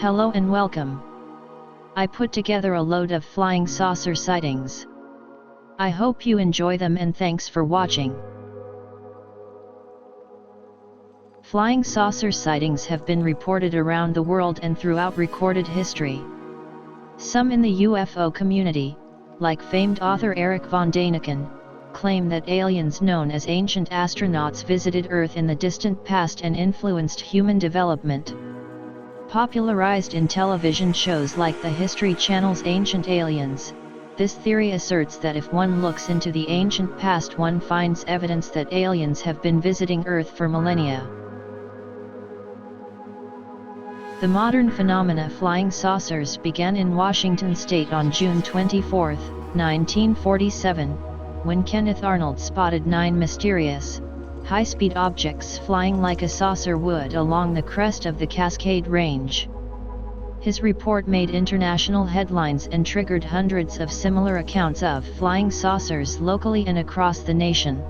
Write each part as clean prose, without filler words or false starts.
Hello and welcome. I put together a load of flying saucer sightings. I hope you enjoy them and thanks for watching. Flying saucer sightings have been reported around the world and throughout recorded history. Some in the UFO community, like famed author Eric von Däniken, claim that aliens known as ancient astronauts visited Earth in the distant past and influenced human development. Popularized in television shows like the History Channel's Ancient Aliens, this theory asserts that if one looks into the ancient past, one finds evidence that aliens have been visiting Earth for millennia. The modern phenomena flying saucers began in Washington state on June 24, 1947, when Kenneth Arnold spotted 9 mysterious, high-speed objects flying like a saucer would along the crest of the Cascade Range. His report made international headlines and triggered hundreds of similar accounts of flying saucers locally and across the nation.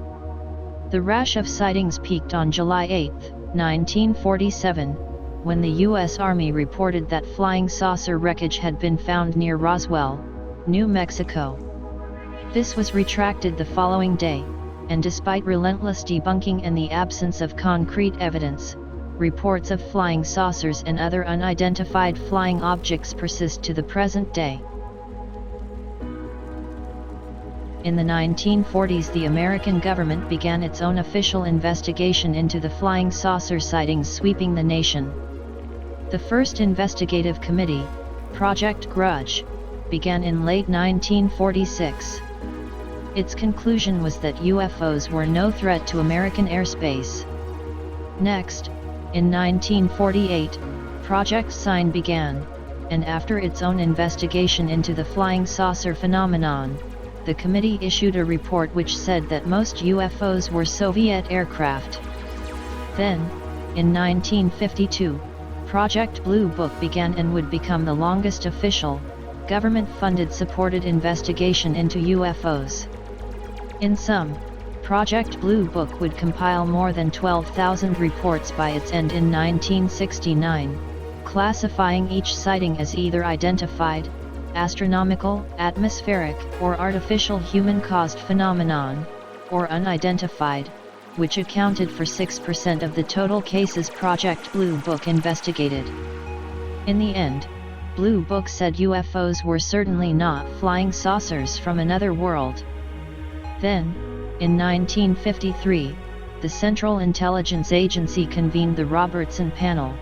The rash of sightings peaked on July 8, 1947, when the U.S. Army reported that flying saucer wreckage had been found near Roswell, New Mexico. This was retracted the following day, and despite relentless debunking and the absence of concrete evidence, reports of flying saucers and other unidentified flying objects persist to the present day. In the 1940s, the American government began its own official investigation into the flying saucer sightings sweeping the nation. The first investigative committee, Project Grudge, began in late 1946. Its conclusion was that UFOs were no threat to American airspace. Next, in 1948, Project Sign began, and after its own investigation into the flying saucer phenomenon, the committee issued a report which said that most UFOs were Soviet aircraft. Then, in 1952, Project Blue Book began and would become the longest official, government-funded supported investigation into UFOs. In sum, Project Blue Book would compile more than 12,000 reports by its end in 1969, classifying each sighting as either identified, astronomical, atmospheric, or artificial human-caused phenomenon, or unidentified, which accounted for 6% of the total cases Project Blue Book investigated. In the end, Blue Book said UFOs were certainly not flying saucers from another world. Then, in 1953, the Central Intelligence Agency convened the Robertson Panel.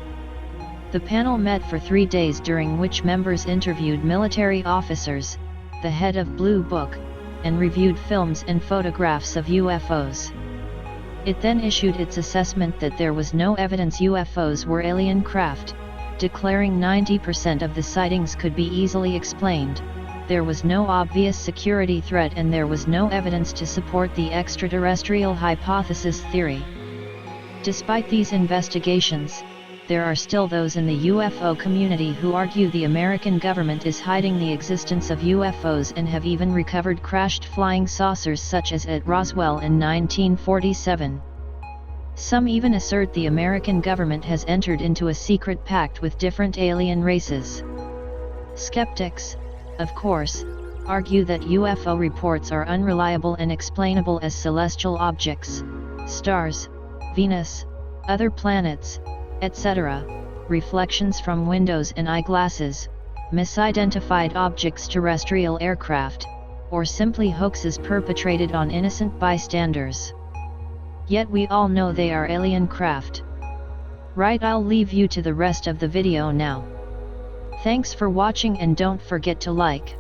The panel met for 3 days, during which members interviewed military officers, the head of Blue Book, and reviewed films and photographs of UFOs. It then issued its assessment that there was no evidence UFOs were alien craft, declaring 90% of the sightings could be easily explained. There was no obvious security threat and there was no evidence to support the extraterrestrial hypothesis theory. Despite these investigations, there are still those in the UFO community who argue the American government is hiding the existence of UFOs and have even recovered crashed flying saucers such as at Roswell in 1947. Some even assert the American government has entered into a secret pact with different alien races. Skeptics, of course, argue that UFO reports are unreliable and explainable as celestial objects, stars, Venus, other planets, etc., reflections from windows and eyeglasses, misidentified objects, terrestrial aircraft, or simply hoaxes perpetrated on innocent bystanders. Yet we all know they are alien craft. Right, I'll leave you to the rest of the video now. Thanks for watching and don't forget to like.